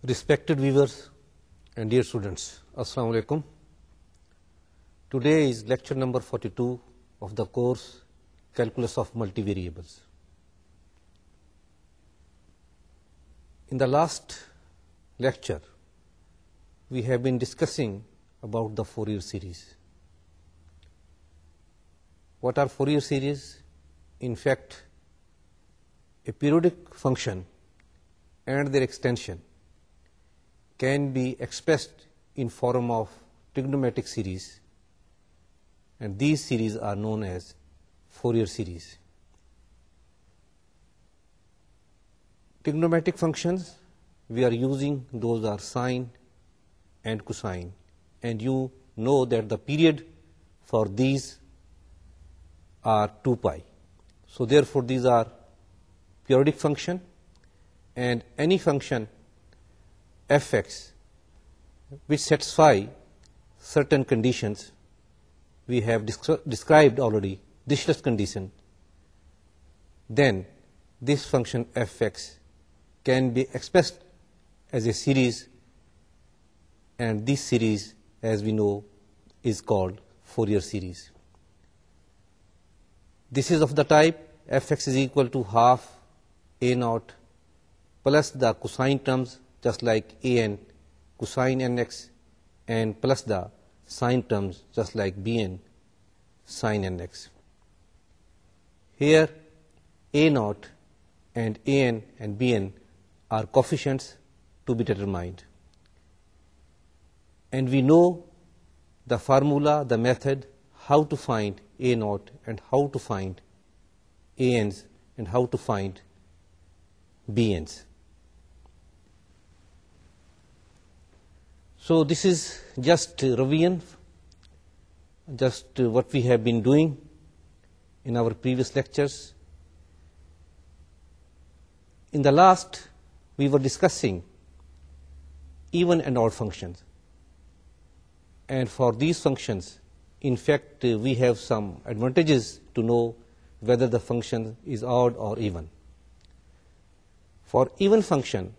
Respected viewers and dear students, Assalamu alaikum. Today is lecture number 42 of the course Calculus of Multivariables. In the last lecture, we have been discussing about the Fourier series. What are Fourier series? In fact, a periodic function and their extension can be expressed in form of trigonometric series, and these series are known as Fourier series. Trigonometric functions we are using, those are sine and cosine, and you know that the period for these are 2 pi. So therefore these are periodic function, and any function fx which satisfy certain conditions, we have described already Dirichlet's condition, then this function fx can be expressed as a series, and this series, as we know, is called Fourier series. This is of the type fx is equal to half a naught plus the cosine terms just like an cosine nx, and plus the sine terms just like bn sine nx. Here a naught and an and bn are coefficients to be determined, and we know the formula, the method, how to find a naught and how to find ans and how to find bns. So this is just revision, just what we have been doing in our previous lectures. In the last, we were discussing even and odd functions, and for these functions, in fact, we have some advantages to know whether the function is odd or even. For even function,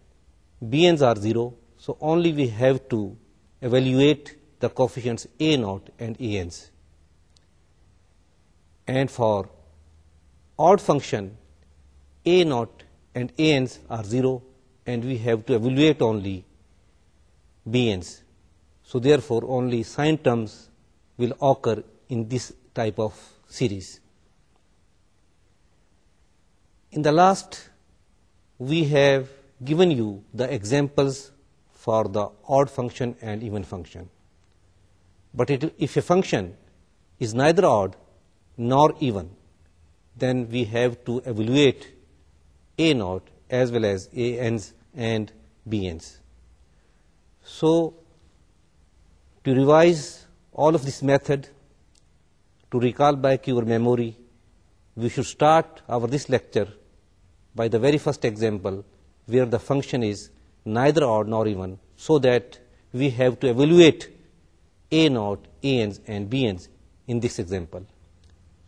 bn's are 0, so only we have to evaluate the coefficients a naught and ans. And for odd function, a naught and ans are 0, and we have to evaluate only bn's. So therefore only sine terms will occur in this type of series. In the last, we have given you the examples for the odd function and even function. But if a function is neither odd nor even, then we have to evaluate a naught as well as ans and bns. So to revise all of this method, to recall back your memory, we should start this lecture by the very first example where the function is neither odd nor even, so that we have to evaluate a naught, ans and bns in this example.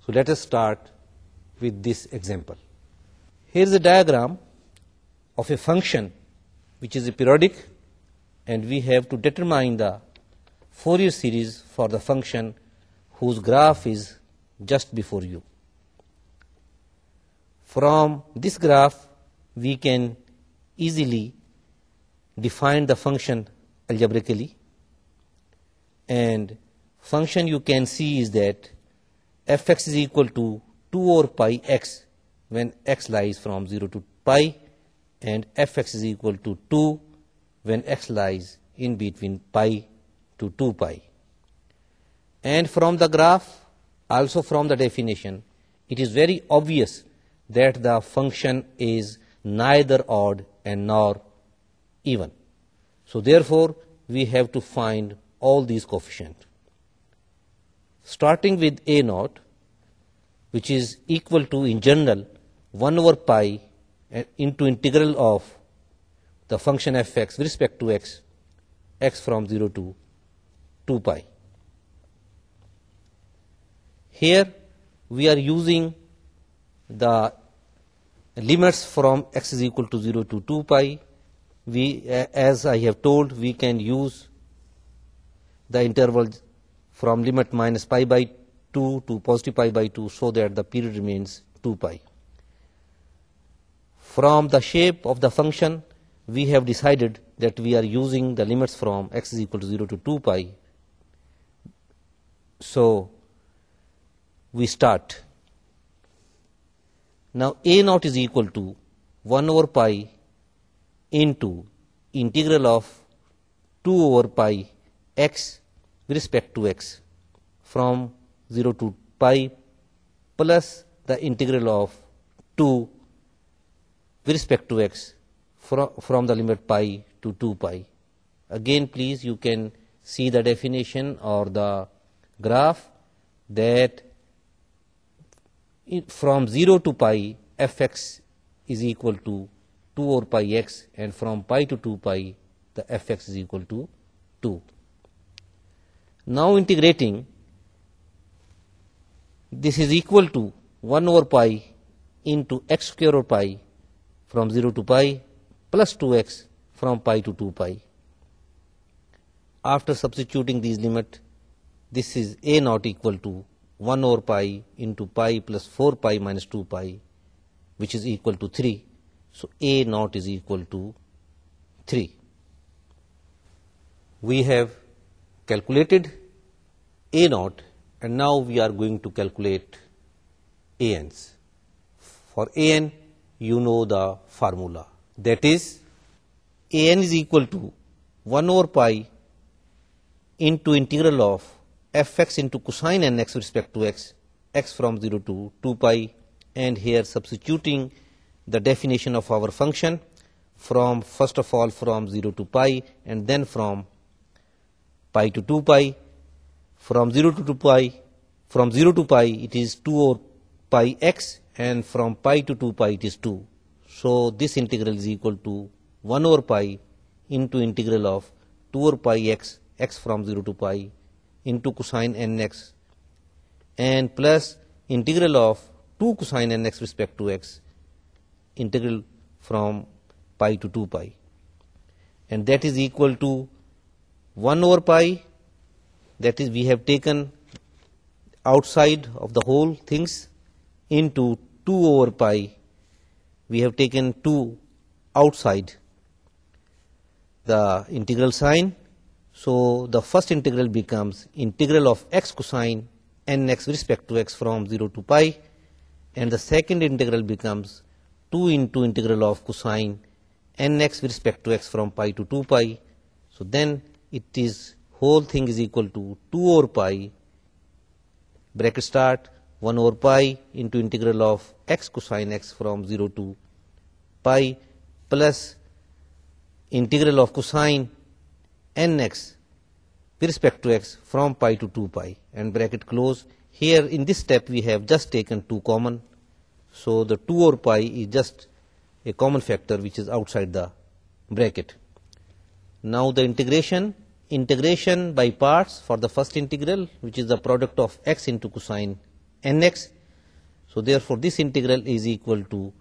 So let us start with this example. Here is a diagram of a function which is a periodic, and we have to determine the Fourier series for the function whose graph is just before you. From this graph, we can easily define the function algebraically, and function you can see is that fx is equal to 2 over pi x when x lies from 0 to pi, and fx is equal to 2 when x lies in between pi to 2 pi. And from the graph, also from the definition, it is very obvious that the function is neither odd and nor even. So therefore, we have to find all these coefficients. Starting with a naught, which is equal to, in general, 1 over pi into integral of the function fx with respect to x from 0 to 2 pi. Here we are using the limits from x is equal to 0 to 2 pi as I have told, we can use the interval from limit minus pi by 2 to positive pi by 2 so that the period remains 2 pi. From the shape of the function, we have decided that we are using the limits from x is equal to 0 to 2 pi. So we start. Now a naught is equal to 1 over pi into integral of 2 over pi x with respect to x from 0 to pi plus the integral of 2 with respect to x from the limit pi to 2 pi. Again, please, you can see the definition or the graph that from 0 to pi fx is equal to 2 over pi x, and from pi to 2 pi the fx is equal to 2. Now integrating, this is equal to 1 over pi into x square over pi from 0 to pi plus 2x from pi to 2 pi. After substituting these limits, this is a naught equal to 1 over pi into pi plus 4 pi minus 2 pi, which is equal to 3. So a naught is equal to 3. We have calculated a naught, and now we are going to calculate ans. For an, you know the formula. That is, an is equal to 1 over pi into integral of fx into cosine nx with respect to x, x from 0 to 2 pi, and here substituting the definition of our function from, first of all, from 0 to pi and then from pi to 2 pi. From 0 to 2 pi, from 0 to pi it is 2 over pi x, and from pi to 2 pi it is 2. So this integral is equal to 1 over pi into integral of 2 over pi x, x from 0 to pi, into cosine nx, and plus integral of 2 cosine nx with respect to x, integral from pi to 2 pi, and that is equal to 1 over pi, that is we have taken outside of the whole things, into 2 over pi, we have taken 2 outside the integral sign. So the first integral becomes integral of x cosine nx with respect to x from 0 to pi, and the second integral becomes 2 into integral of cosine nx with respect to x from pi to 2 pi. So then it is, whole thing is equal to 2 over pi, bracket start, 1 over pi into integral of x cosine x from 0 to pi plus integral of cosine nx with respect to x from pi to 2 pi, and bracket close. Here in this step we have just taken 2 common, so the 2 over pi is just a common factor which is outside the bracket. Now the integration by parts for the first integral, which is the product of x into cosine nx. So therefore this integral is equal to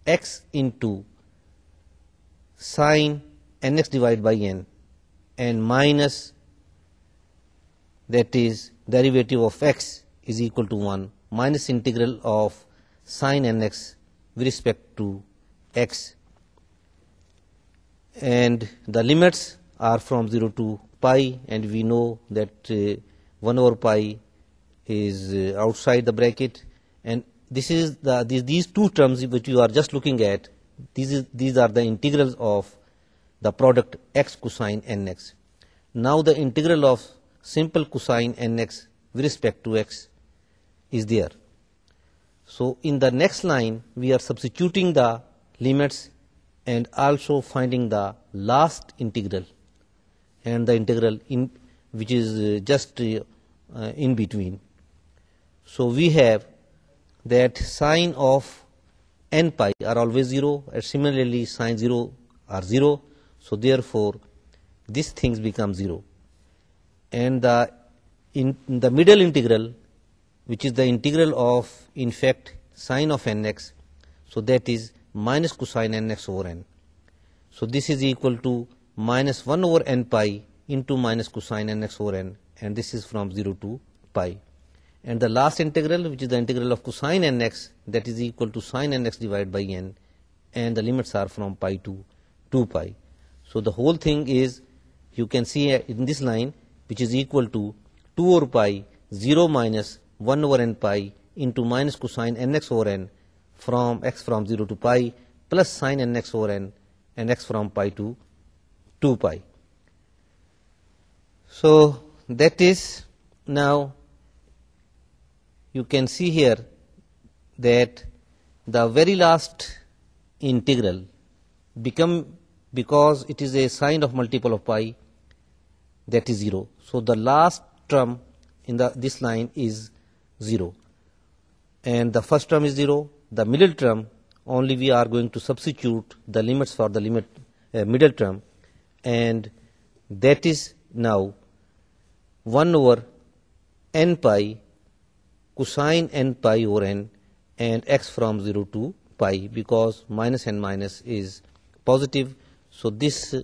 x into sine nx divided by n, and minus, that is derivative of x is equal to 1 minus integral of sine nx with respect to x, and the limits are from 0 to pi, and we know that 1 over pi is outside the bracket, and this is these two terms which you are just looking at, these are the integrals of the product x cosine nx. Now the integral of simple cosine nx with respect to x is there. So in the next line we are substituting the limits and also finding the last integral and the integral in which is just in between. So we have that sine of n pi are always 0, and similarly sine 0 are 0. So therefore these things become 0, and in the middle integral, which is the integral of, in fact, sine of nx, so that is minus cosine nx over n. So this is equal to minus 1 over n pi into minus cosine nx over n, and this is from 0 to pi. And the last integral, which is the integral of cosine nx, that is equal to sine nx divided by n, and the limits are from pi to 2 pi. So the whole thing is, you can see in this line, which is equal to 2 over pi 0 minus 1 over n pi into minus cosine nx over n from x from 0 to pi plus sine nx over n and x from pi to 2 pi. So that is, now you can see here that the very last integral become, because it is a sine of multiple of pi, that is 0. So the last term in this line is 0, and the first term is 0. The middle term, only we are going to substitute the limits for the middle term, and that is now 1 over n pi cosine n pi over n and x from 0 to pi, because minus and minus is positive. So this,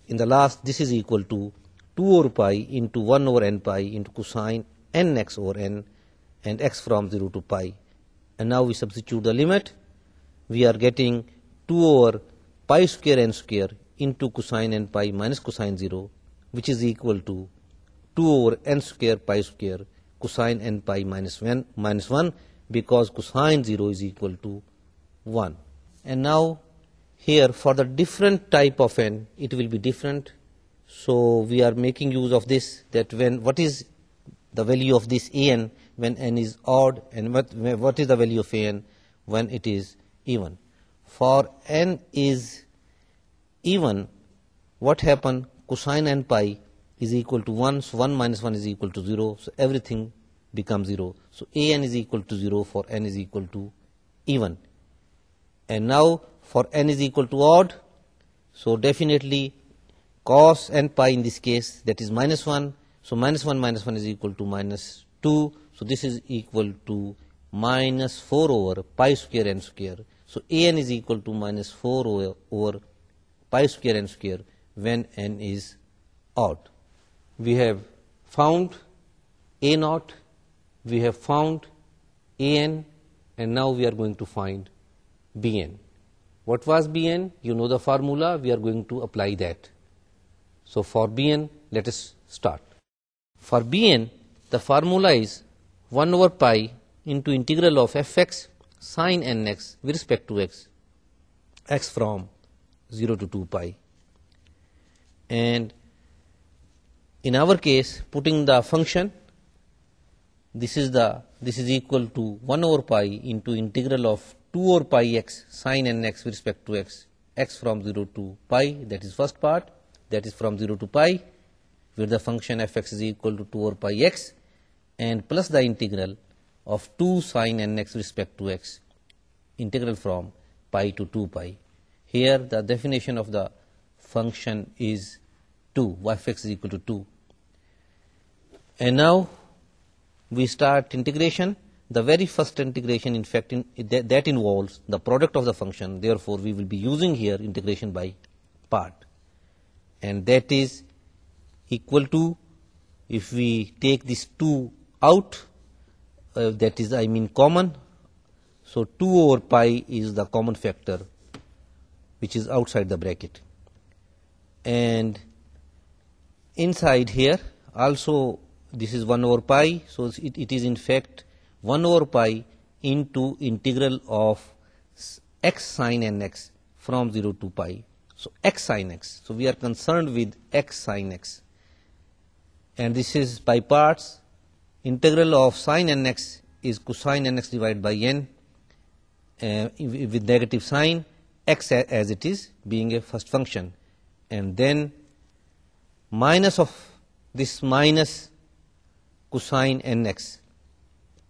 in the last, this is equal to 2 over pi into 1 over n pi into cosine nx over n and x from 0 to pi. And now we substitute the limit. We are getting 2 over pi square n square into cosine n pi minus cosine 0, which is equal to 2 over n square pi square cosine n pi minus 1, because cosine 0 is equal to 1. And now here, for the different type of n, it will be different. So we are making use of this, that what is the value of this an when n is odd, and what is the value of an when it is even. For n is even, what happen? Cosine n pi is equal to 1, so 1 minus 1 is equal to 0, so everything becomes 0. So an is equal to 0 for n is equal to even. And now for n is equal to odd, so definitely cos n pi in this case, that is minus 1, so minus 1 is equal to minus 2, so this is equal to minus 4 over pi square n square. So an is equal to minus 4 over pi square n square when n is odd. We have found a naught, we have found an, and now we are going to find bn. What was bn? You know the formula, we are going to apply that. So for bn, let us start. For bn, the formula is 1 over pi into integral of fx sine nx with respect to x from 0 to 2 pi. And in our case, putting the function, this is equal to 1 over pi into integral of 2 over pi x sine nx with respect to x from 0 to pi, that is first part, that is from 0 to pi, where the function fx is equal to 2 over pi x, and plus the integral of 2 sine nx with respect to x, integral from pi to 2 pi. Here the definition of the function is 2, fx is equal to 2. And now we start integration. The very first integration, in fact, that involves the product of the function. Therefore, we will be using here integration by part. And that is equal to, if we take this 2 out, that is, common. So 2 over pi is the common factor, which is outside the bracket. And inside here, also, this is 1 over pi. So it is in fact 1 over pi into integral of x sine nx from 0 to pi. So x sine x. So we are concerned with x sine x. And this is by parts. Integral of sine nx is cosine nx divided by n with negative sign, x as it is, being a first function. And then minus of this minus cosine nx,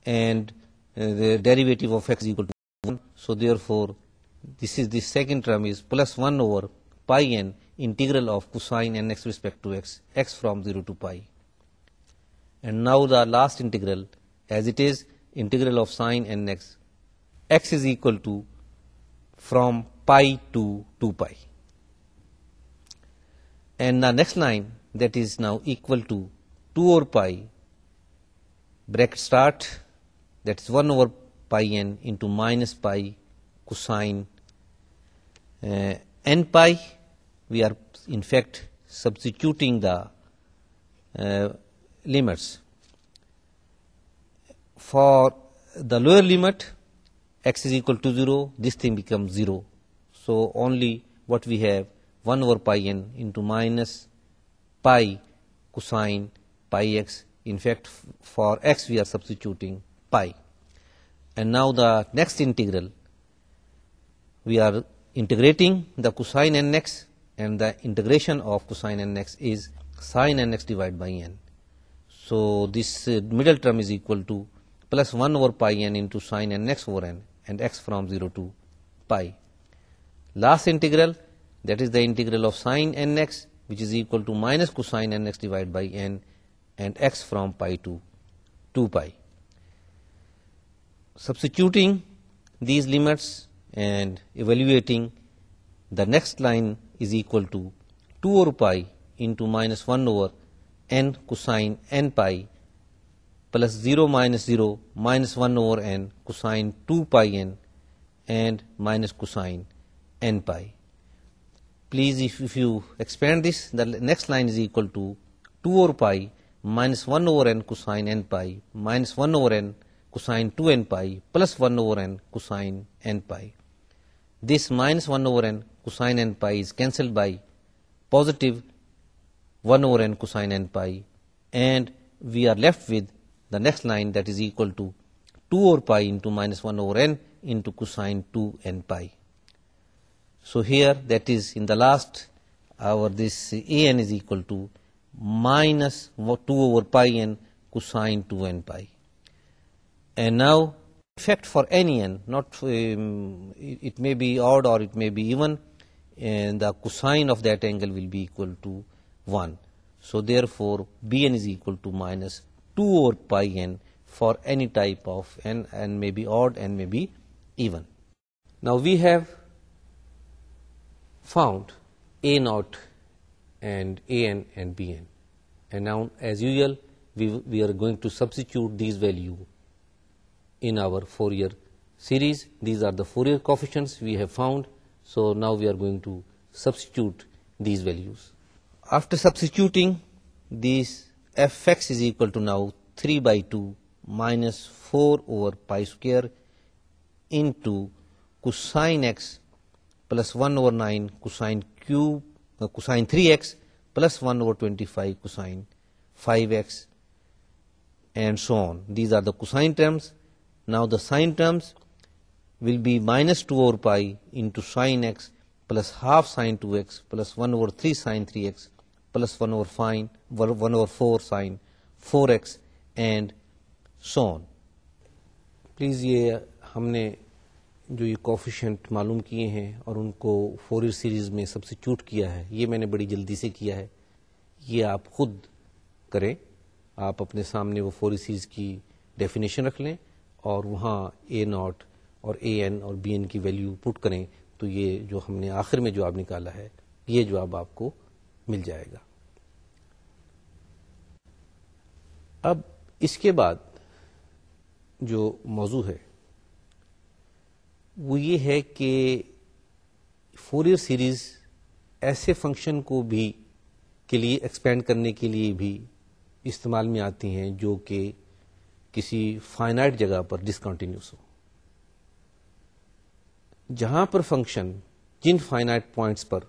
and the derivative of x is equal to 1. So therefore, this second term is plus 1 over pi n integral of cosine nx with respect to x from 0 to pi. And now the last integral, as it is, integral of sine nx, x is equal to from pi to 2 pi. and the next line that is now equal to 2 over pi bracket start, that is 1 over pi n into minus pi cosine n pi. We are in fact substituting the limits. For the lower limit, x is equal to 0, this thing becomes 0. So only what we have 1 over pi n into minus pi cosine pi x. In fact, for x we are substituting pi. And now the next integral, we are integrating the cosine nx, and the integration of cosine nx is sin nx divided by n. So this middle term is equal to plus 1 over pi n into sin nx over n, and x from 0 to pi. Last integral, that is the integral of sin nx, which is equal to minus cosine nx divided by n, and x from pi to 2 pi. Substituting these limits and evaluating, the next line is equal to 2 over pi into minus 1 over n cosine n pi plus 0 minus 1 over n cosine 2 pi n and minus cosine n pi. Please, if you expand this, the next line is equal to 2 over pi minus 1 over n cosine n pi minus 1 over n cosine 2 n pi plus 1 over n cosine n pi. This minus 1 over n cosine n pi is cancelled by positive 1 over n cosine n pi, and we are left with the next line, that is equal to 2 over pi into minus 1 over n into cosine 2 n pi. So here, that is in the last, our this a n is equal to minus 2 over pi n cosine 2 n pi. And now, in fact, for any n, not it may be odd or it may be even, and the cosine of that angle will be equal to 1. So therefore, bn is equal to minus 2 over pi n for any type of n, and may be odd and may be even. Now we have found a naught and an and bn, and now as usual we are going to substitute these values in our Fourier series. These are the Fourier coefficients we have found. So now we are going to substitute these values. After substituting these, fx is equal to now 3 by 2 minus 4 over pi square into cosine x plus 1 over 9 cosine cube cosine 3x plus 1 over 25 cosine 5x, and so on. These are the cosine terms. Now the sine terms will be minus 2 over pi into sine x plus half sine 2x plus 1 over 3 sine 3x plus 1 over 4 sine 4x, and so on. Please ये हमने जो ये coefficient मालूम किए हैं और उनको Fourier series में सब्स्टिट्यूट किया है, ये मैंने बड़ी जल्दी से किया है. ये आप खुद करें. आप अपने सामने वो फोरियर सीरीज़ की डेफिनेशन रख लें और वहाँ ए नॉट और ए एन और बी एन की वैल्यू पुट करें, तो ये जो हमने आखिर में जवाब निकाला है, ये जवाब आपको मिल जाएगा. अब इसके बाद जो मौजू है वो ये है कि फोरियर सीरीज ऐसे फंक्शन को भी के लिए एक्सपेंड करने के लिए भी इस्तेमाल में आती हैं जो कि किसी फाइनाइट जगह पर डिसकंटिन्यूस हो. जहां पर फंक्शन जिन फाइनाइट पॉइंट्स पर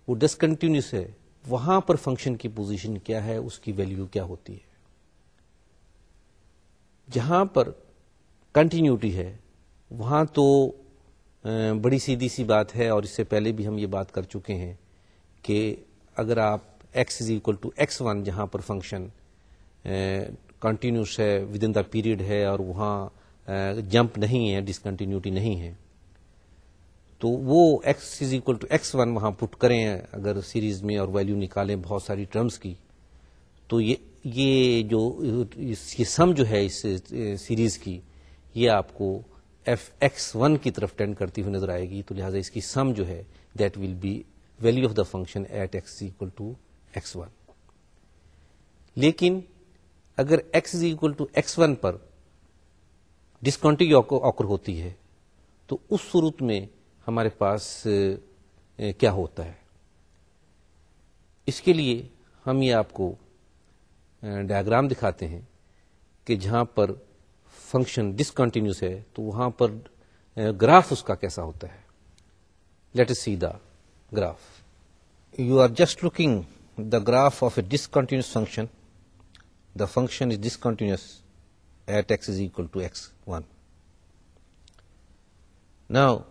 वो डिसकंटिन्यूस है, वहां पर फंक्शन की पोजीशन क्या है, उसकी वैल्यू क्या होती है. जहां पर कंटिन्यूटी है वहां तो बड़ी सीधी सी बात है, और इससे पहले भी हम ये बात कर चुके हैं कि अगर आप x is equal to x1 जहां पर फंक्शन कंटिन्यूस है, विद इन द पीरियड है, और वहां जंप नहीं है, डिसकंटिन्यूटी नहीं है, तो वो x is equal to x1 वहां पुट करें अगर सीरीज में और वैल्यू निकालें बहुत सारी टर्म्स की, तो ये जो ये सम जो है इस सीरीज की, ये आपको fx1 की तरफ टेंड करती हुई नजर आएगी. तो लिहाजा इसकी सम जो है that will be value of the function at x is equal to x1. लेकिन अगर x is equal to x1 पर डिसकंटिन्यूटी ऑकर होती है तो उस सूरत में हमारे पास क्या होता है? इसके लिए हम ये आपको डायग्राम दिखाते हैं कि जहां पर फंक्शन डिसकंटिन्यूस है तो वहां पर ग्राफ उसका कैसा होता है. Let us see the graph. You are just looking the graph of a discontinuous function. The function is discontinuous at x is equal to x1. Now,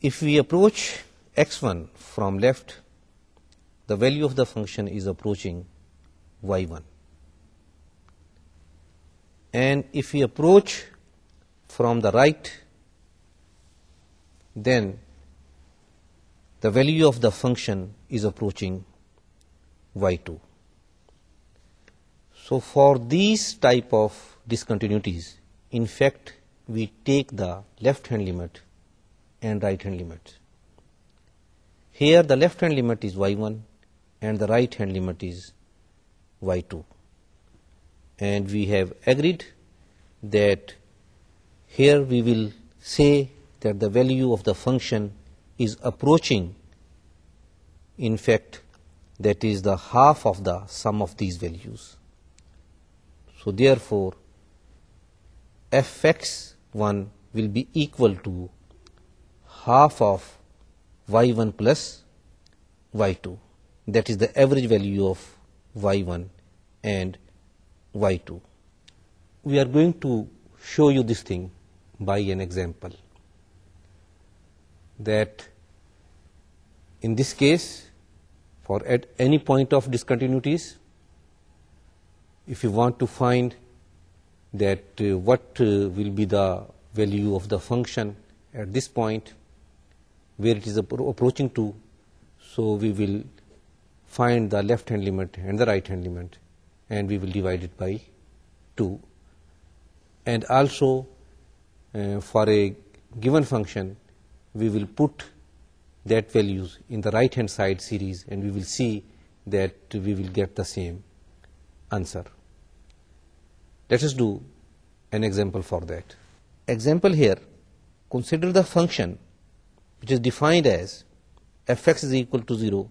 if we approach x1 from left, the value of the function is approaching y1. And if we approach from the right, then the value of the function is approaching y2. So for these type of discontinuities, in fact, we take the left hand limit and right hand limit. Here the left hand limit is y1 and the right hand limit is y2. And we have agreed that here we will say that the value of the function is approaching, in fact, that is the half of the sum of these values. So therefore, fx1 will be equal to half of y1 plus y2. That is the average value of y1 and y2. We are going to show you this thing by an example. That in this case, for at any point of discontinuities, if you want to find that what will be the value of the function at this point where it is approaching to, so we will find the left hand limit and the right hand limit and we will divide it by 2. And also for a given function we will put that values in the right hand side series and we will see that we will get the same answer. Let us do an example for that. Example here, consider the function which is defined as fx is equal to 0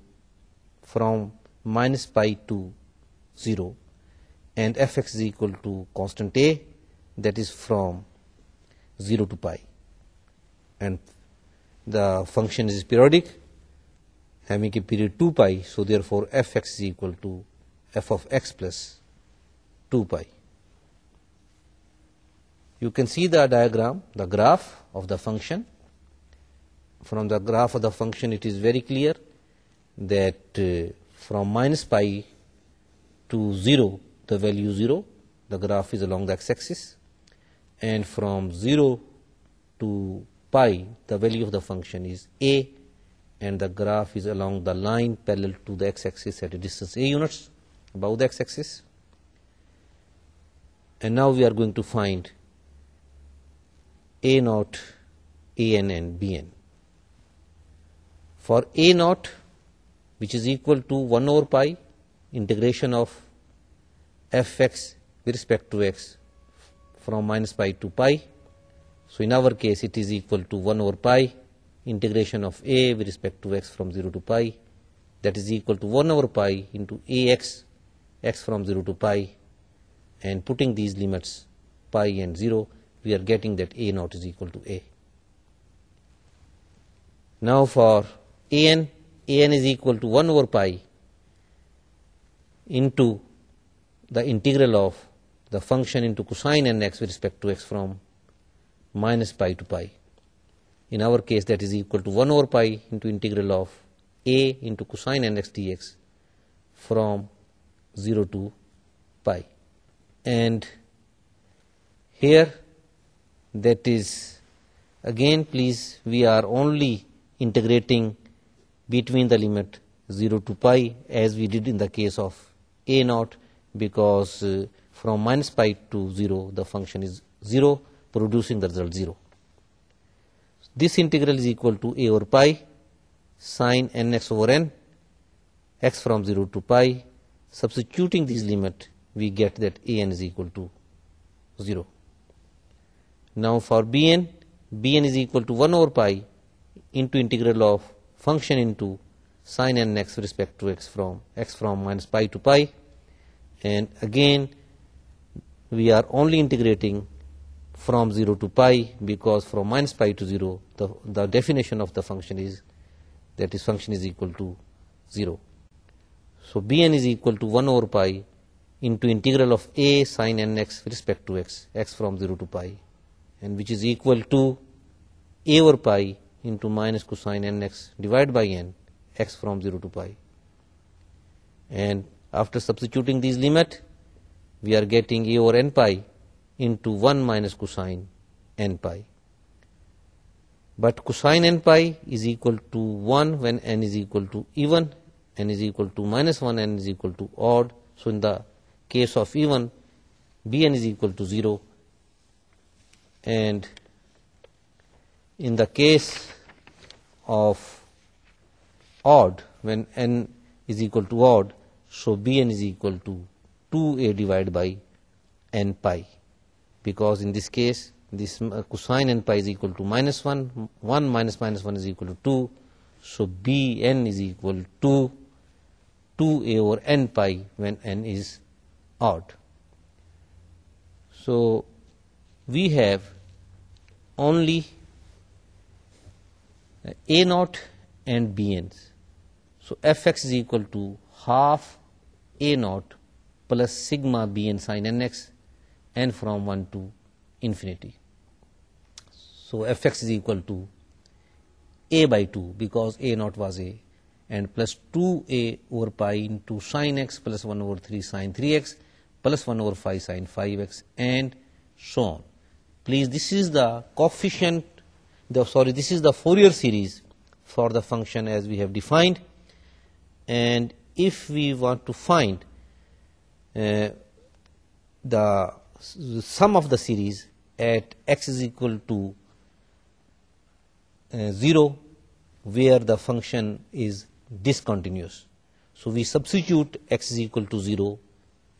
from minus pi to 0 and fx is equal to constant a, that is from 0 to pi. And the function is periodic, having a period 2 pi, so therefore fx is equal to f of x plus 2 pi. You can see the diagram, the graph of the function. From the graph of the function, it is very clear that from minus pi to 0, the value 0, the graph is along the x-axis, and from 0 to pi, the value of the function is a, and the graph is along the line parallel to the x-axis at a distance a units above the x-axis. And now we are going to find a naught, an and bn. For a naught, which is equal to 1 over pi integration of fx with respect to x from minus pi to pi. So in our case it is equal to 1 over pi integration of a with respect to x from 0 to pi, that is equal to 1 over pi into ax, x from 0 to pi, and putting these limits pi and 0, we are getting that a naught is equal to a. Now for an is equal to 1 over pi into the integral of the function into cosine nx with respect to x from minus pi to pi. In our case, that is equal to 1 over pi into integral of a into cosine nx dx from 0 to pi. And here, that is, again, please, we are only integrating between the limit 0 to pi as we did in the case of a naught, because from minus pi to 0, the function is 0, producing the result 0. This integral is equal to a over pi. sine nx over n, x from 0 to pi. Substituting these limit, we get that an is equal to 0. Now for bn is equal to 1 over pi into integral of function into sine nx with respect to x from minus pi to pi. And again, we are only integrating from 0 to pi, because from minus pi to 0, the definition of the function is that is function is equal to 0. So bn is equal to 1 over pi into integral of a sine nx with respect to x from 0 to pi, and which is equal to a over pi into minus cosine nx divided by n, x from 0 to pi. And after substituting these limit, we are getting a over n pi into 1 minus cosine n pi. But cosine n pi is equal to 1 when n is equal to even, n is equal to minus 1, n is equal to odd. So in the case of even, bn is equal to 0. And in the case of odd, when n is equal to odd, so bn is equal to 2a divided by n pi, because in this case this cosine n pi is equal to minus 1, 1 minus minus 1 is equal to 2, so bn is equal to 2a over n pi when n is odd. So we have only a naught and bn's. So fx is equal to half a naught plus sigma bn sin nx, n from 1 to infinity. So fx is equal to a by 2, because a naught was a, and plus 2a over pi into sin x plus 1 over 3 sin 3x plus 1 over 5 sin 5x, and so on. Please, this is the coefficient, this is the Fourier series for the function as we have defined. And if we want to find the sum of the series at x is equal to 0, where the function is discontinuous, so we substitute x is equal to 0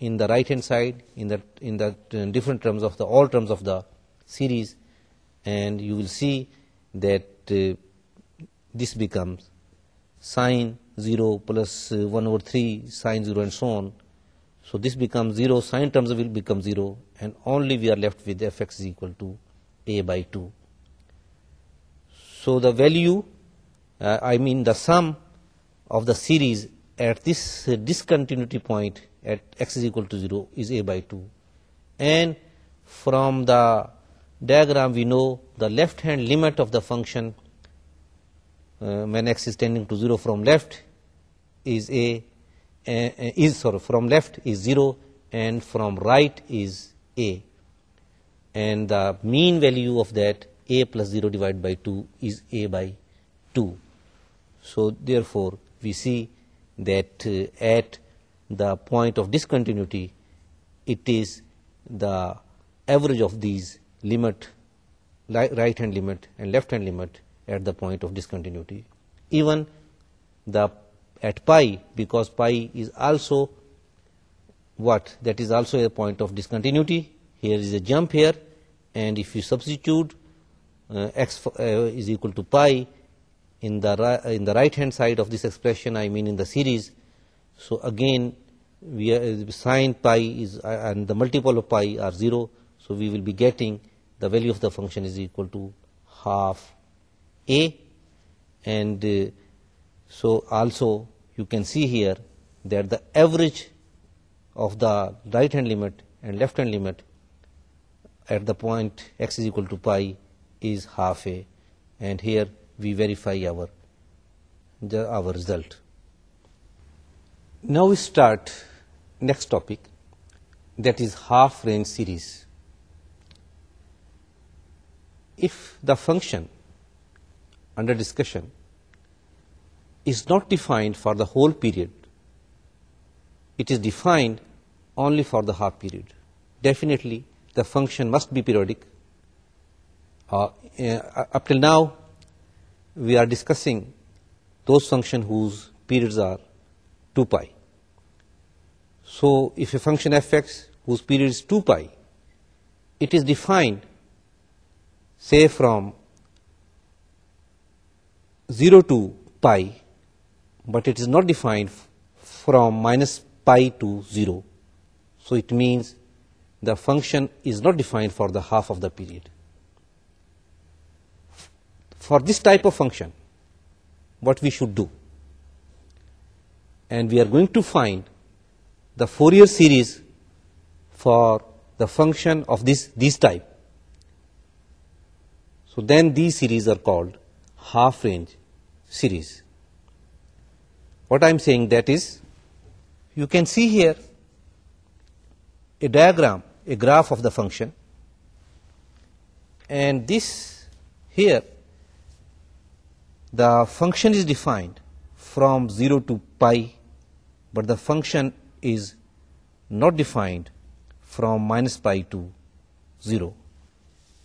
in the right hand side in the different terms of all terms of the series, and you will see that this becomes sine 0 plus 1 over 3 sine 0 and so on. So this becomes 0, sine terms will become 0, and only we are left with fx is equal to a by 2. So the value, the sum of the series at this discontinuity point at x is equal to 0 is a by 2. And from the diagram we know the left hand limit of the function when x is tending to 0 from left is from left is 0, and from right is a, and the mean value of that a plus 0 divided by 2 is a by 2. So therefore we see that at the point of discontinuity, it is the average of these limit, right hand limit and left hand limit at the point of discontinuity. Even at pi, because pi is also that is also a point of discontinuity. Here is a jump here, and if you substitute x is equal to pi in the right hand side of this expression, in the series, so again sine pi is and the multiple of pi are 0, so we will be getting the value of the function is equal to half a. And so also you can see here that the average of the right hand limit and left hand limit at the point x is equal to pi is half a, and here we verify our result. Now we start next topic, that is half range series. If the function under discussion is not defined for the whole period, it is defined only for the half period, definitely the function must be periodic. Up till now we are discussing those functions whose periods are 2 pi. So if a function fx whose period is 2 pi, it is defined, say, from 0 to pi, but it is not defined from minus pi to 0. So it means the function is not defined for the half of the period. For this type of function, what we should do, and we are going to find the Fourier series for the function of this type. So then these series are called half range series. What I am saying, that is, you can see here a diagram, a graph of the function, and this here, the function is defined from 0 to pi, but the function is not defined from minus pi to 0.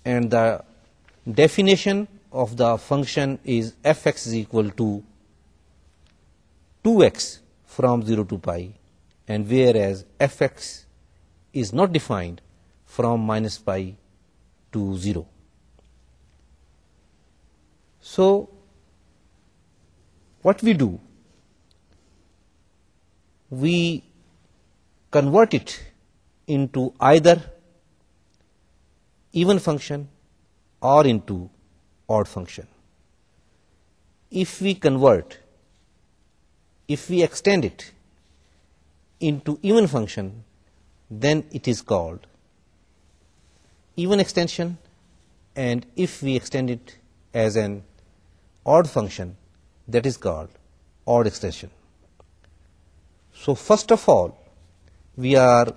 And the definition of the function is fx is equal to 2x from 0 to pi, and whereas fx is not defined from minus pi to 0. So what we do, we convert it into either even function or into odd function. If we extend it into even function, then it is called even extension, and if we extend it as an odd function, that is called odd extension. So first of all, we are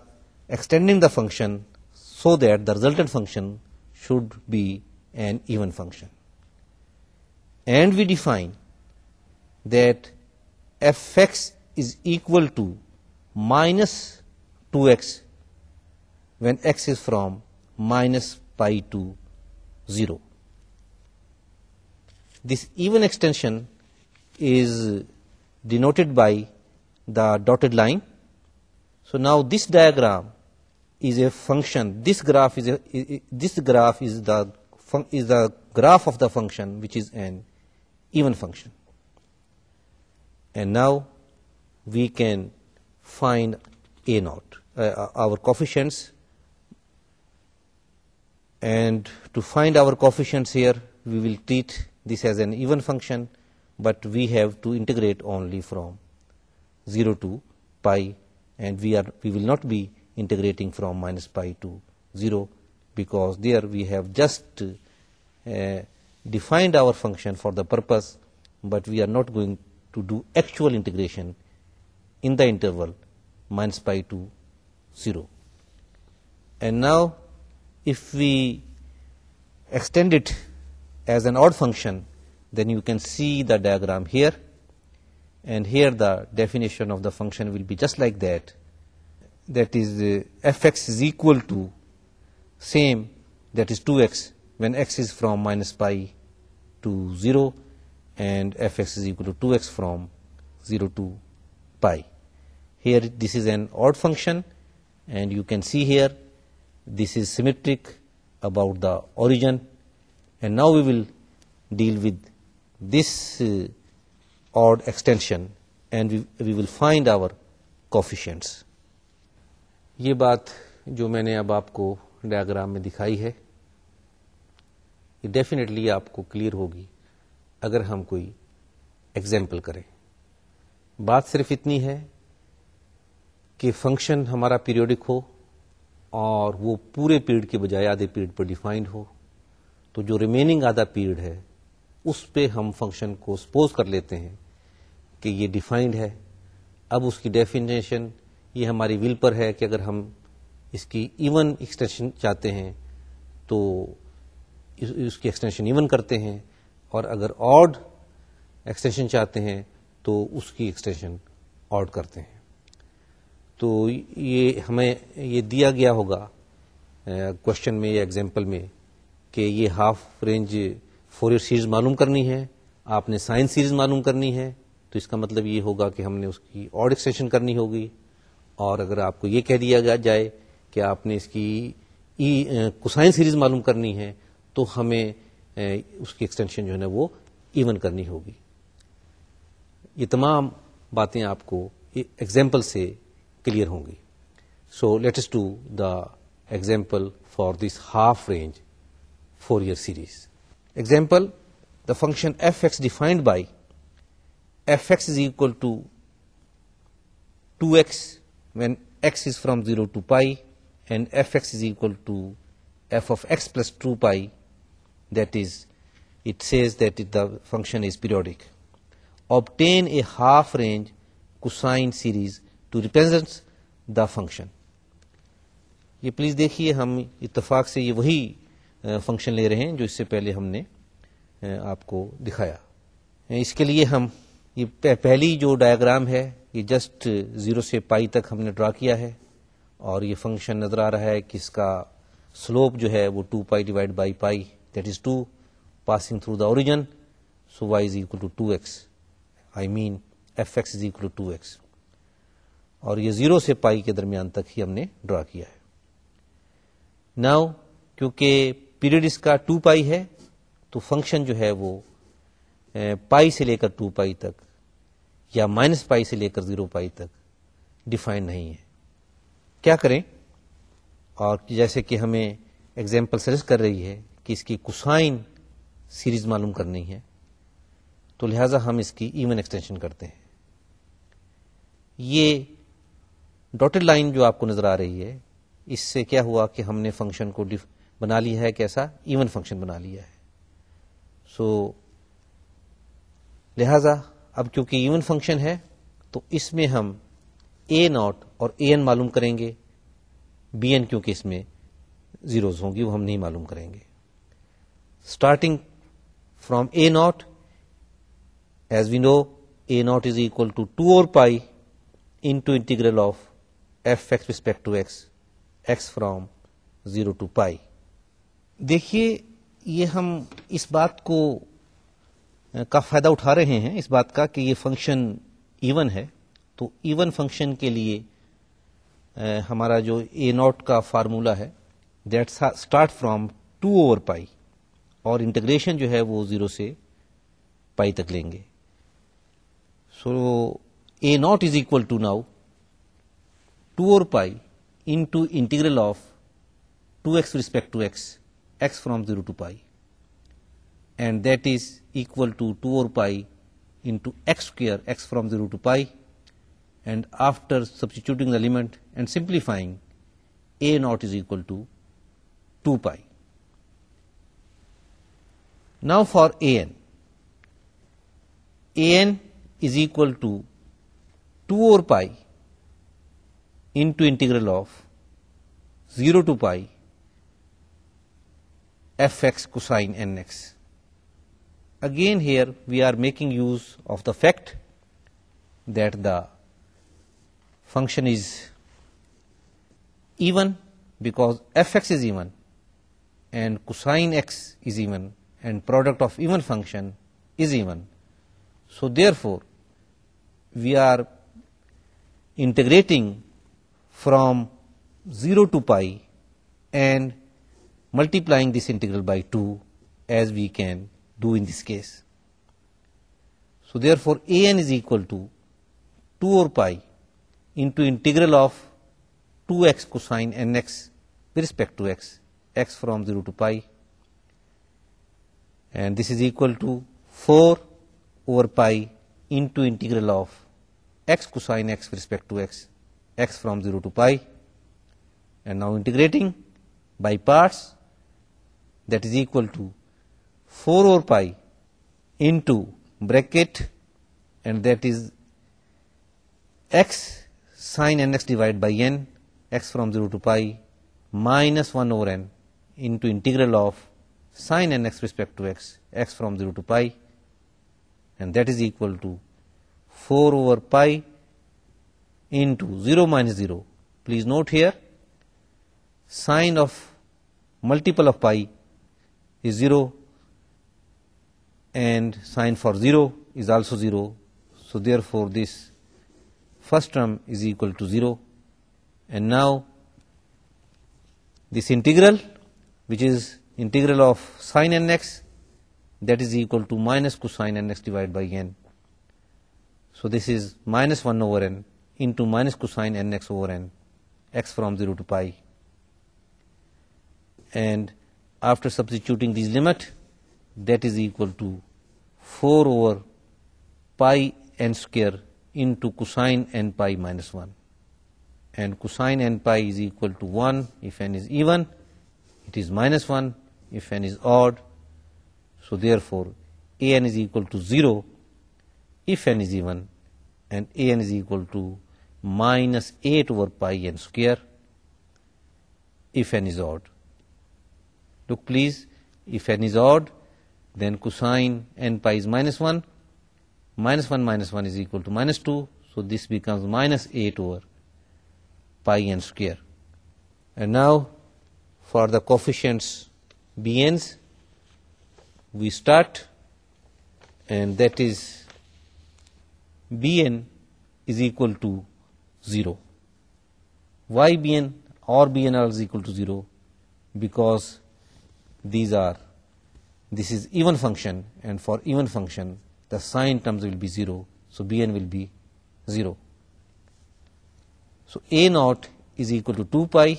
extending the function so that the resultant function should be an even function. And we define that fx is equal to minus 2x when x is from minus pi to 0. This even extension is denoted by the dotted line. So now this diagram is a function. This graph is the graph of the function, which is an even function. And now we can find a naught, our coefficients. And to find our coefficients here, we will treat this as an even function, but we have to integrate only from 0 to pi, and we will not be integrating from minus pi to 0, because there we have just defined our function for the purpose, but we are not going to do actual integration in the interval minus pi to 0. And now if we extend it as an odd function, then you can see the diagram here, and here the definition of the function will be just like that. That is, fx is equal to same, that is 2x when x is from minus pi to 0, and fx is equal to 2x from 0 to pi. Here this is an odd function, and you can see here this is symmetric about the origin. And now we will deal with this odd extension, and we will find our coefficients. ये बात जो मैंने अब आपको diagram में दिखाई है, ये डेफिनेटली आपको क्लियर होगी अगर हम कोई एग्जाम्पल करें. बात सिर्फ इतनी है कि फंक्शन हमारा पीरियोडिक हो और वो पूरे पीरियड के बजाय आधे पीरियड पर डिफाइंड हो, तो जो रिमेनिंग आधा पीरियड है उस पे हम फंक्शन को सपोज कर लेते हैं कि ये डिफाइंड है. अब उसकी डेफिनेशन ये हमारी विल पर है कि अगर हम इसकी इवन एक्सटेंशन चाहते हैं तो उसकी एक्सटेंशन इवन करते हैं, और अगर ऑड एक्सटेंशन चाहते हैं तो उसकी एक्सटेंशन ऑड करते हैं. तो ये हमें ये दिया गया होगा क्वेश्चन में या एग्जाम्पल में कि ये हाफ रेंज फोरियर सीरीज मालूम करनी है, आपने साइन सीरीज मालूम करनी है, تو اس کا مطلب یہ ہوگا کہ ہم نے اس کی آڈ ایکسٹینشن کرنی ہوگی. اور اگر آپ کو یہ کہہ دیا جائے کہ آپ نے اس کی کوسائن سیریز معلوم کرنی ہے تو ہمیں اس کی ایکسٹینشن جو ہے نا وہ ایون کرنی ہوگی. یہ تمام باتیں آپ کو ایگزامپل سے کلیئر ہوں گی. So let us do the example for this half range Fourier series. Example: the function fx defined by fx is equal to 2x when x is from 0 to pi and fx is equal to f of x plus 2 pi, that is, it says that the function is periodic. Obtain a half range cosine series to represent the function. یہ please دیکھیے ہم اتفاق سے یہ وہی function لے رہے ہیں جو اس سے پہلے ہم نے آپ کو دکھایا. اس کے لیے ہم یہ پہلی جو ڈائیگرام ہے یہ جسٹ 0 سے پائی تک ہم نے ڈرا کیا ہے اور یہ فنکشن نظر آ رہا ہے کہ اس کا سلوپ جو ہے وہ 2 pi divide by pi that is 2 passing through the origin. So y is equal to 2x, I mean fx is equal to 2x, اور یہ 0 سے پائی کے درمیان تک ہی ہم نے ڈرا کیا ہے. ناؤ کیونکہ پیریڈ اس کا 2 پائی ہے تو فنکشن جو ہے وہ پائی سے لے کر 2 پائی تک یا مائنس پائی سے لے کر 0 پائی تک ڈیفائن نہیں ہے. کیا کریں؟ اور جیسے کہ ہمیں ایگزامپل سجیسٹ کر رہی ہے کہ اس کی کوسائن سیریز معلوم کرنی ہے تو لہذا ہم اس کی ایون ایکسٹینشن کرتے ہیں. یہ ڈاٹڈ لائن جو آپ کو نظر آ رہی ہے اس سے کیا ہوا کہ ہم نے فنکشن کو بنا لیا ہے کیسا؟ ایون فنکشن بنا لیا ہے. سو لہذا اب کیونکہ ایون فنکشن ہے تو اس میں ہم اے ناٹ اور اے این معلوم کریں گے, بی این کیونکہ اس میں زیروز ہوں گی وہ ہم نہیں معلوم کریں گے. Starting from a naught, as we know a naught is equal to 2 اور pi into integral of f x respect to x, x from 0 to pi. دیکھیے یہ ہم اس بات کو کا فائدہ اٹھا رہے ہیں اس بات کا کہ یہ فنکشن ایون ہے. تو ایون فنکشن کے لیے ہمارا جو اے ناٹ کا فارمولا ہے دیٹ اسٹارٹ فرام 2 اوور پائی اور انٹیگریشن جو ہے وہ 0 سے پائی تک لیں گے. So a naught is equal to now 2 over pi into integral of 2x respect to x, x from 0 to pi, and that is equal to 2 over pi into x square, x from 0 to pi, and after substituting the element and simplifying, a naught is equal to 2 pi. Now for an is equal to 2 over pi into integral of 0 to pi fx cosine nx. Again here we are making use of the fact that the function is even because fx is even and cosine x is even and product of even function is even. So therefore we are integrating from 0 to pi and multiplying this integral by 2 as we can do in this case. So therefore an is equal to 2 over pi into integral of 2x cosine nx with respect to x, x from 0 to pi, and this is equal to 4 over pi into integral of x cosine x with respect to x, x from 0 to pi, and now integrating by parts, that is equal to 4 over pi into bracket, and that is x sin nx divided by n, x from 0 to pi, minus 1 over n into integral of sin nx respect to x, x from 0 to pi, and that is equal to 4 over pi into 0 minus 0. Please note here, sign of multiple of pi is 0 and sign for 0 is also 0. So therefore this first term is equal to 0. And now this integral, which is integral of sin nx, that is equal to minus cosine nx divided by n. So this is minus 1 over n into minus cosine nx over n, x from 0 to pi. And after substituting this limit, that is equal to 4 over pi n square into cosine n pi minus 1. And cosine n pi is equal to 1 if n is even, it is minus 1 if n is odd. So therefore an is equal to 0 if n is even, and an is equal to minus 8 over pi n square if n is odd. Look please, if n is odd, then cosine n pi is minus 1, minus 1 is equal to minus 2, so this becomes minus 8 over pi n square. And now for the coefficients bn's, we start, and that is bn is equal to 0. Why bn or bnr is equal to 0? Because this is even function, and for even function the sign terms will be 0, so bn will be 0. So a naught is equal to 2 pi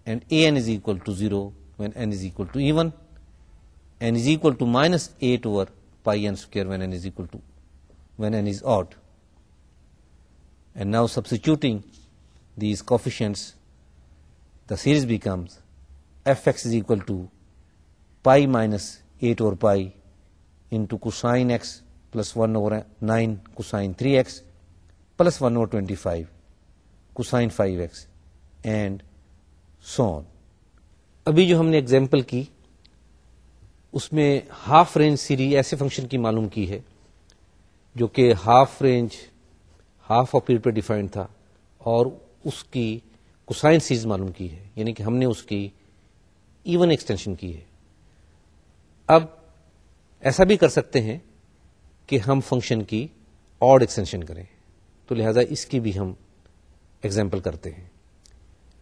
and an is equal to 0 when n is equal to even, n is equal to minus 8 over pi n square when n is odd. And now substituting these coefficients, the series becomes fx is equal to pi minus 8 over pi into cosine x plus 1 over 9 cosine 3x plus 1 over 25 cosine 5x and so on. अभी जो हमने example की उसमें half range series ऐसे function की मालूम की है जो कि half range half of period पर डिफाइंड था और उसकी कोसाइन सीरीज मालूम की है, यानी कि हमने उसकी इवन एक्सटेंशन की है. अब ऐसा भी कर सकते हैं कि हम फंक्शन की ऑड एक्सटेंशन करें, तो लिहाजा इसकी भी हम एग्जाम्पल करते हैं.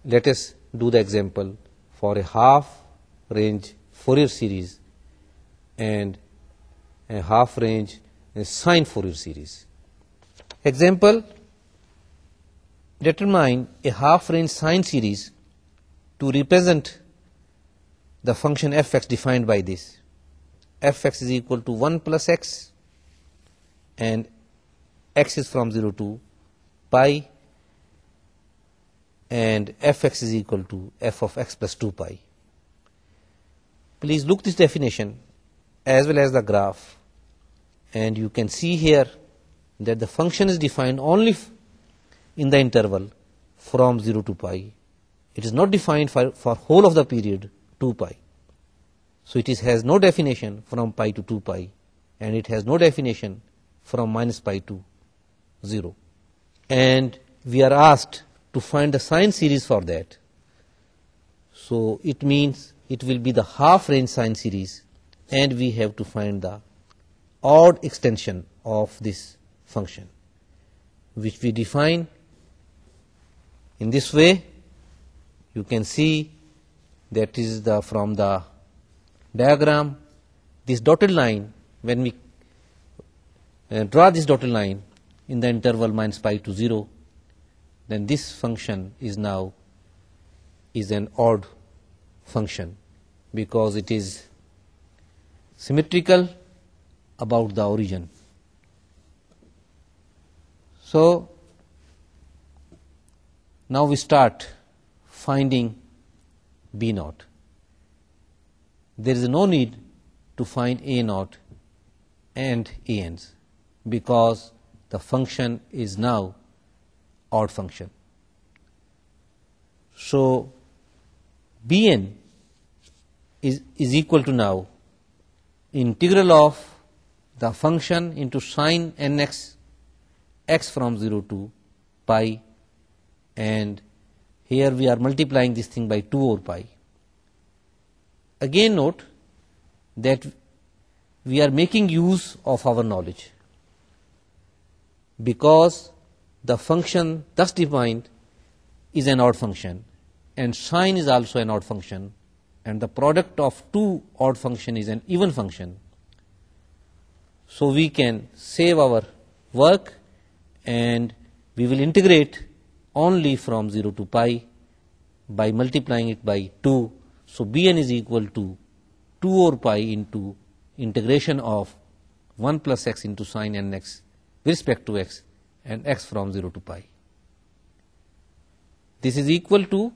Let us do the example for a half range Fourier series and a half range sine Fourier series. Example, determine a half range sine series to represent the function fx defined by this. Fx is equal to 1 plus x and x is from 0 to pi, and fx is equal to f of x plus 2 pi. Please look this definition as well as the graph, and you can see here that the function is defined only in the interval from 0 to pi. It is not defined for whole of the period 2 pi. So it has no definition from pi to 2 pi, and it has no definition from minus pi to 0. And we are asked to find the sine series for that. So it means it will be the half range sine series, and we have to find the odd extension of this function, which we define in this way. You can see that is from the diagram, this dotted line, when we draw this dotted line in the interval minus pi to 0, then this function is now an odd function because it is symmetrical about the origin. So now we start finding b naught. There is no need to find a naught and an's because the function is now odd function. So bn is equal to now integral of the function into sine nx x from 0 to pi, and here we are multiplying this thing by 2 over pi. Again note that we are making use of our knowledge. because the function thus defined is an odd function and sine is also an odd function and the product of two odd function is an even function. So we can save our work and we will integrate only from 0 to pi by multiplying it by 2. So Bn is equal to 2 over pi into integration of 1 plus x into sine nx with respect to x and x from 0 to pi. This is equal to,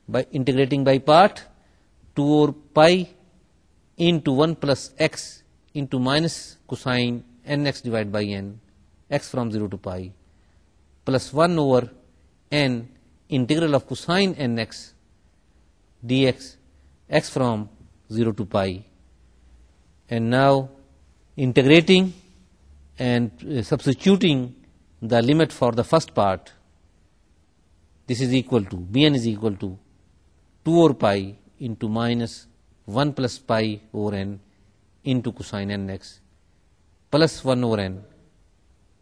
by integrating by part, 2 over pi into 1 plus x into minus cosine nx divided by n, x from 0 to pi, plus 1 over n integral of cosine nx dx, x from 0 to pi. And now integrating and substituting the limit for the first part, this is equal to, Bn is equal to 2 over pi into minus 1 plus pi over n into cosine nx plus 1 over n.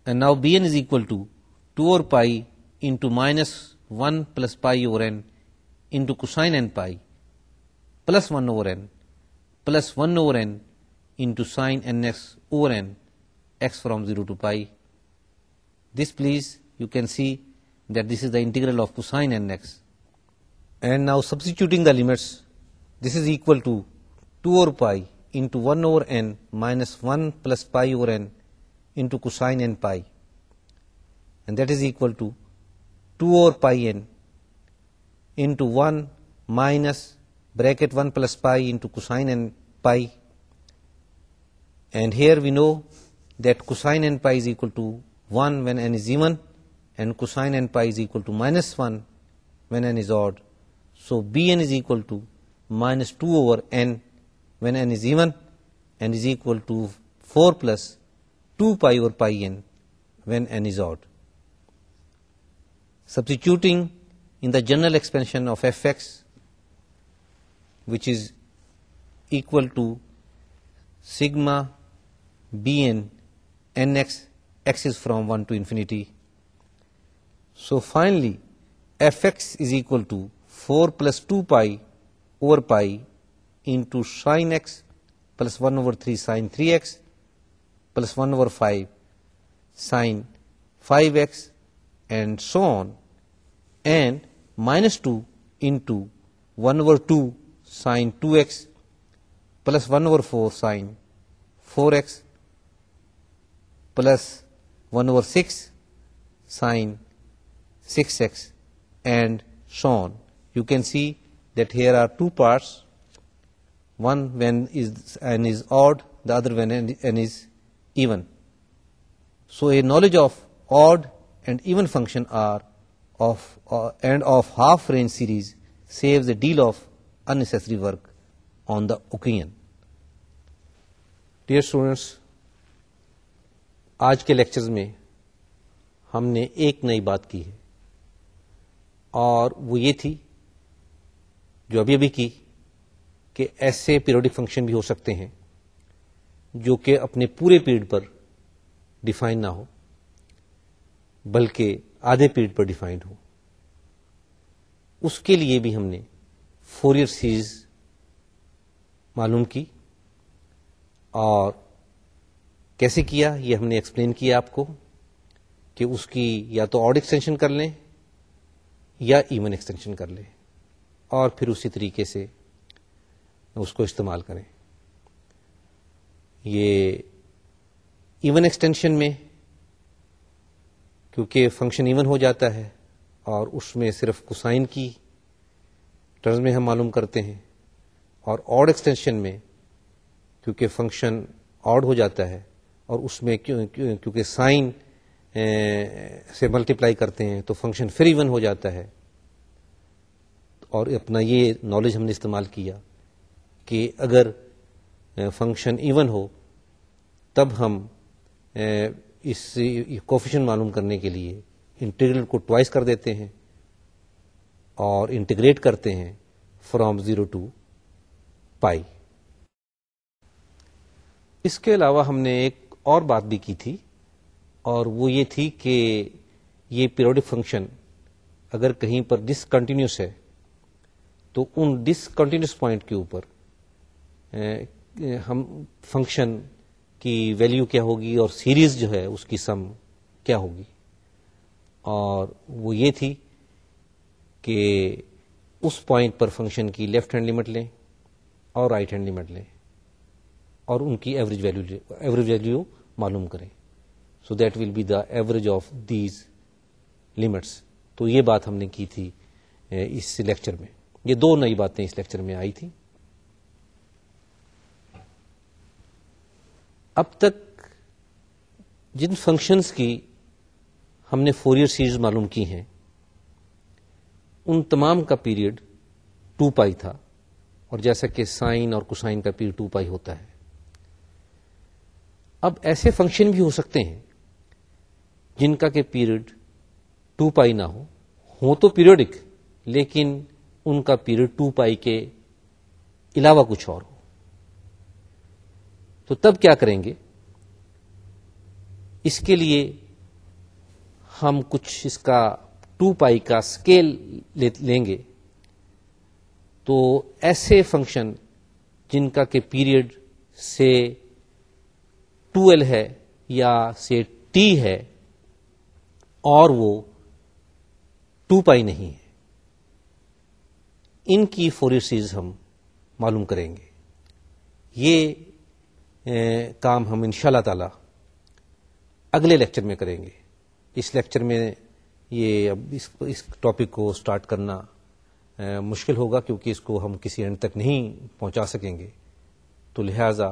And now Bn is equal to 2 over pi into minus 1 plus pi over n into cosine n pi plus 1 over n plus 1 over n into sine nx over n, x from 0 to pi. This, please, you can see that this is the integral of cosine nx. And now substituting the limits, this is equal to 2 over pi into 1 over n minus 1 plus pi over n into cosine n pi, and that is equal to 2 over pi n into 1 minus bracket 1 plus pi into cosine n pi. And here we know that cosine n pi is equal to 1 when n is even and cosine n pi is equal to minus 1 when n is odd. So Bn is equal to minus 2 over n when n is even and is equal to 4 plus 2 pi over pi n when n is odd. Substituting in the general expansion of fx, which is equal to sigma Bn nx, x is from 1 to infinity. So finally fx is equal to 4 plus 2 pi over pi into sine x plus 1 over 3 sine 3x plus 1 over 5 sine 5x and so on, and minus 2 into 1 over 2 sine 2x plus 1 over 4 sine 4x plus 1 over 6 sine 6x and so on. You can see that here are two parts, one when n is odd, the other when n is even. So a knowledge of odd and even function and of half range series saves a deal of unnecessary work on the occasion. Dear students, आज के lectures में हमने एक नई बात की है और वो ये थी जो अभी अभी की कि ऐसे पीरियोडिक फंक्शन भी हो सकते हैं जो कि अपने पूरे पीरियड पर डिफाइन ना हो बल्कि आधे पीरियड पर डिफाइंड हो. उसके लिए भी हमने फोरियर सीरीज मालूम की और कैसे किया ये हमने एक्सप्लेन किया आपको कि उसकी या तो ऑड एक्सटेंशन कर लें या इवन एक्सटेंशन कर लें और फिर उसी तरीके से उसको इस्तेमाल करें. ये इवन एक्सटेंशन में क्योंकि फंक्शन इवन हो जाता है और उसमें सिर्फ कोसाइन की टर्म्स में हम मालूम करते हैं, और ऑड एक्सटेंशन में क्योंकि फंक्शन ऑड हो जाता है और उसमें क्योंकि साइन से मल्टीप्लाई करते हैं तो फंक्शन फिर इवन हो जाता है. और अपना ये नॉलेज हमने इस्तेमाल किया कि अगर फंक्शन इवन हो तब हम इस कोफिशिएंट मालूम करने के लिए इंटीग्रल को ट्वाइस कर देते हैं और इंटीग्रेट करते हैं फ्रॉम 0 टू पाई. इसके अलावा हमने एक और बात भी की थी اور وہ یہ تھی کہ یہ پیریوڈک فنکشن اگر کہیں پر ڈسکنٹینیوس ہے تو ان ڈسکنٹینیوس پوائنٹ کے اوپر ہم فنکشن کی ویلیو کیا ہوگی اور سیریز جو ہے اس کی سم کیا ہوگی. اور وہ یہ تھی کہ اس پوائنٹ پر فنکشن کی لیفٹ ہینڈ لمٹ لیں اور رائٹ ہینڈ لمٹ لیں اور ان کی ایوریج ویلیو معلوم کریں. So that will be the average of these limits. تو یہ بات ہم نے کی تھی اس لیکچر میں. یہ دو نئی باتیں اس لیکچر میں آئی تھیں. اب تک جن فنکشنز کی ہم نے فورئر سیریز معلوم کی ہیں ان تمام کا پیریڈ 2 پائی تھا، اور جیسا کہ سائن اور کوسائن کا پیریڈ 2 پائی ہوتا ہے. اب ایسے فنکشن بھی ہو سکتے ہیں جن کا کہ پیریڈ 2 پائی نہ ہو تو پیریوڈک، لیکن ان کا پیریڈ 2 پائی کے علاوہ کچھ اور ہو. تو تب کیا کریں گے؟ اس کے لیے ہم کچھ اس کا 2 پائی کا اسکیل لیں گے. تو ایسے فنکشن جن کا کہ پیریڈ سے 2l ہے یا سے t ہے اور وہ 2 پائی نہیں ہے، ان کی فورئر سیریز ہم معلوم کریں گے. یہ کام ہم انشاءاللہ تعالی اگلے لیکچر میں کریں گے. اس لیکچر میں یہ اب اس ٹاپک کو سٹارٹ کرنا مشکل ہوگا کیونکہ اس کو ہم کسی اینڈ تک نہیں پہنچا سکیں گے. تو لہذا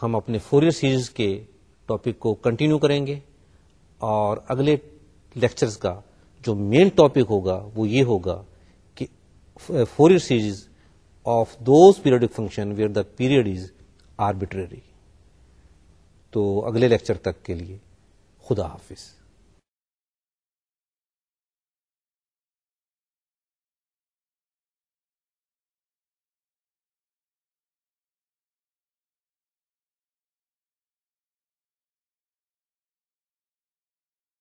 ہم اپنے فورئر سیریز کے ٹاپک کو کنٹینیو کریں گے، اور اگلے لیکچرز کا جو مین ٹاپک ہوگا وہ یہ ہوگا کہ Fourier series of those periodic function where the period is arbitrary. تو اگلے لیکچر تک کے لیے خدا حافظ.